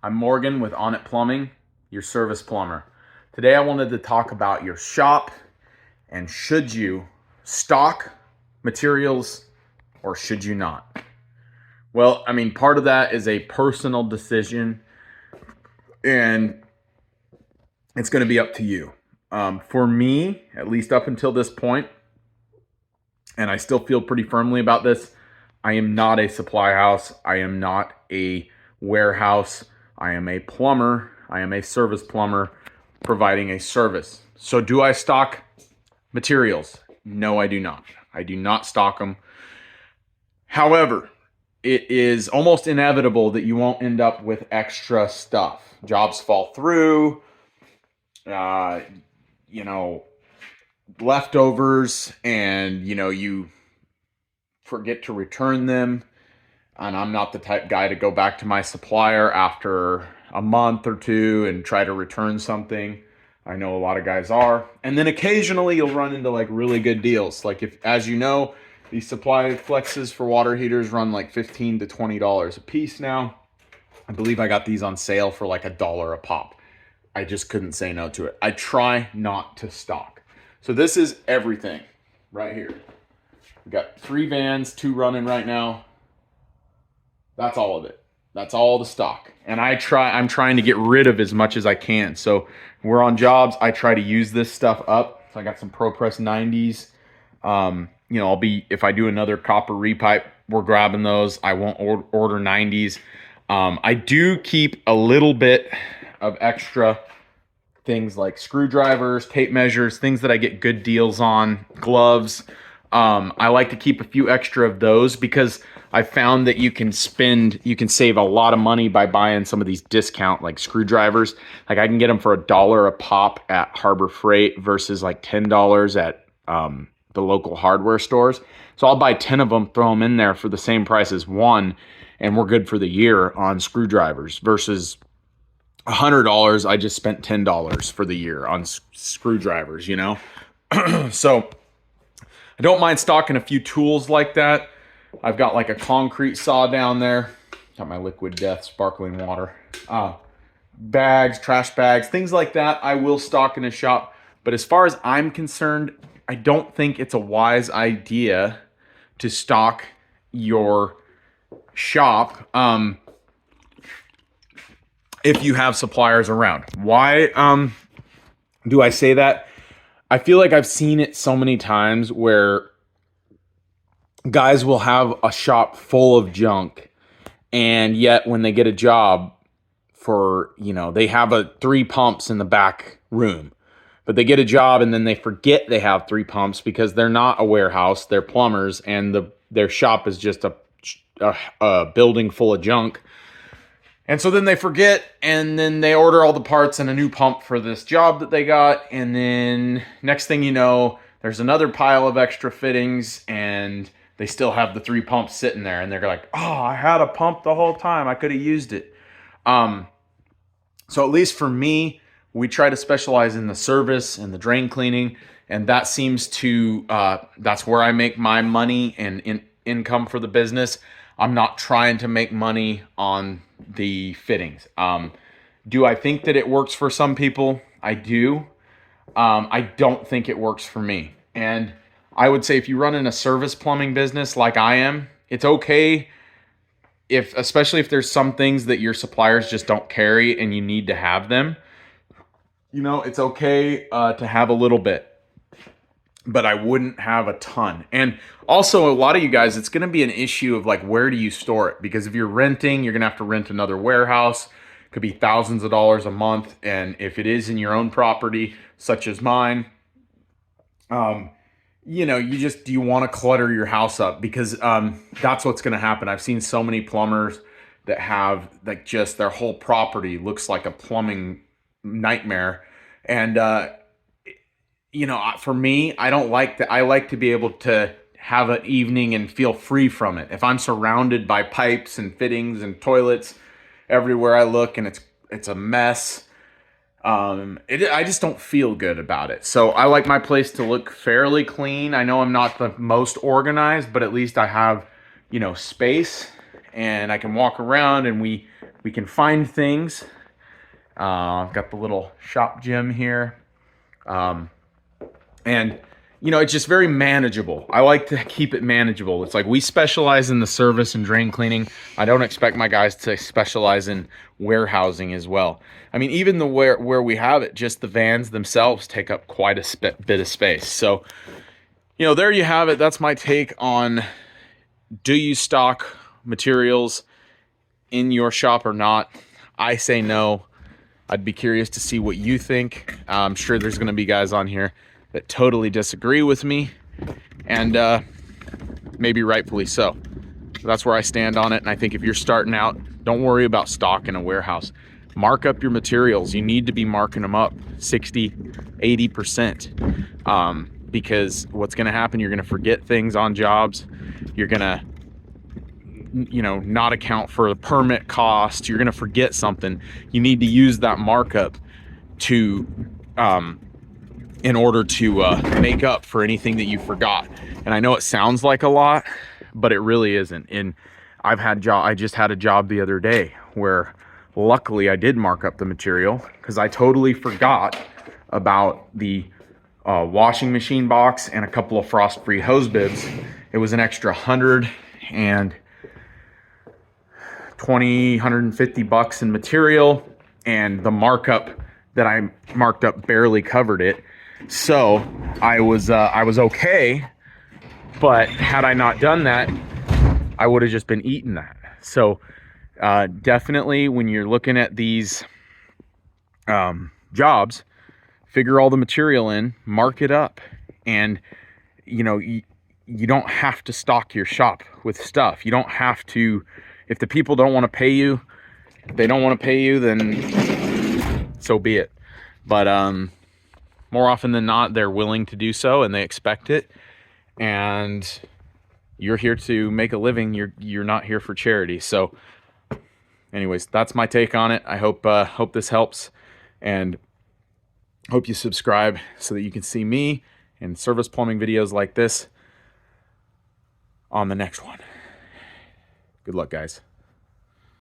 I'm Morgan with On It Plumbing, your service plumber. Today I wanted to talk about your shop and should you stock materials or should you not? Well, I mean, part of that is a personal decision and it's going to be up to you. For me, at least up until this point, and I still feel pretty firmly about this, I am not a supply house. I am not a warehouse. I am a plumber. I am a service plumber providing a service. So do I stock materials? No, I do not. I do not stock them. However, it is almost inevitable that you won't end up with extra stuff. Jobs fall through, leftovers, and you forget to return them. And I'm not the type guy to go back to my supplier after a month or two and try to return something. I know a lot of guys are. And then occasionally you'll run into like really good deals. Like if, as you know, these supply flexes for water heaters run like $15 to $20 a piece now. I believe I got these on sale for like $1 a pop. I just couldn't say no to it. I try not to stock. So this is everything right here. We got 3 vans, 2 running right now. That's all of it. That's all the stock. And I'm trying to get rid of as much as I can. So we're on jobs, I try to use this stuff up. So I got some ProPress 90s. If I do another copper repipe, we're grabbing those. I won't order 90s. I do keep a little bit of extra things like screwdrivers, tape measures, things that I get good deals on, gloves. I like to keep a few extra of those because I found that you can save a lot of money by buying some of these discount like screwdrivers. Like I can get them for $1 a pop at Harbor Freight versus like $10 at the local hardware stores. So I'll buy 10 of them, throw them in there for the same price as one, and we're good for the year on screwdrivers versus $100. I just spent $10 for the year on screwdrivers, So I don't mind stocking a few tools like that. I've got like a concrete saw down there. Got my Liquid Death sparkling water. Bags, trash bags, things like that I will stock in a shop. But as far as I'm concerned, I don't think it's a wise idea to stock your shop if you have suppliers around. Why do I say that? I feel like I've seen it so many times where guys will have a shop full of junk, and yet when they get a job for, they have 3 pumps in the back room, but they get a job and then they forget they have 3 pumps because they're not a warehouse, they're plumbers, and their shop is just a building full of junk. And so then they forget, and then they order all the parts and a new pump for this job that they got. And then next thing you know, there's another pile of extra fittings and they still have the 3 pumps sitting there. And they're like, oh, I had a pump the whole time. I could have used it. So at least for me, we try to specialize in the service and the drain cleaning. And that seems to, that's where I make my money and income for the business. I'm not trying to make money on the fittings. Do I think that it works for some people? I do. I don't think it works for me. And I would say if you run in a service plumbing business like I am, it's okay especially if there's some things that your suppliers just don't carry and you need to have them. It's okay to have a little bit, but I wouldn't have a ton. And also, a lot of you guys, it's going to be an issue of like, where do you store it? Because if you're renting, you're going to have to rent another warehouse. It could be thousands of dollars a month. And if it is in your own property, such as mine, do you want to clutter your house up? Because that's what's going to happen. I've seen so many plumbers that have like just their whole property looks like a plumbing nightmare. And, for me, I don't like that. I like to be able to have an evening and feel free from it. If I'm surrounded by pipes and fittings and toilets everywhere I look and it's a mess, I just don't feel good about it. So I like my place to look fairly clean. I know I'm not the most organized, but at least I have, space. and I can walk around and we can find things. I've got the little shop gym here. And you know, it's just very manageable. I like to keep it manageable. It's like we specialize in the service and drain cleaning. I don't expect my guys to specialize in warehousing as well. I mean, even the where we have it, just the vans themselves take up quite a bit of space. So, you know, there you have it. That's my take on, do you stock materials in your shop or not? I say no. I'd be curious to see what you think. I'm sure there's going to be guys on here that totally disagree with me, and maybe rightfully so. That's where I stand on it. And I think if you're starting out, don't worry about stock in a warehouse. Mark up your materials. You need to be marking them up 60, 80%, because what's going to happen, you're going to forget things on jobs. You're going to, you know, not account for the permit cost. You're going to forget something. You need to use that markup to in order to make up for anything that you forgot. And I know it sounds like a lot, but it really isn't. And I just had a job the other day where luckily I did mark up the material, because I totally forgot about the washing machine box and a couple of frost-free hose bibs. It was an extra $150 in material, and the markup that I marked up barely covered it. So I was okay, but had I not done that, I would have just been eating that. So definitely, when you're looking at these jobs, figure all the material in, mark it up, and you know, you don't have to stock your shop with stuff. You don't have to. If the people don't want to pay you, they don't want to pay you, then so be it. But more often than not, they're willing to do so, and they expect it. And you're here to make a living. You're not here for charity. So anyways, that's my take on it. I hope this helps, and hope you subscribe so that you can see me and service plumbing videos like this on the next one. Good luck, guys.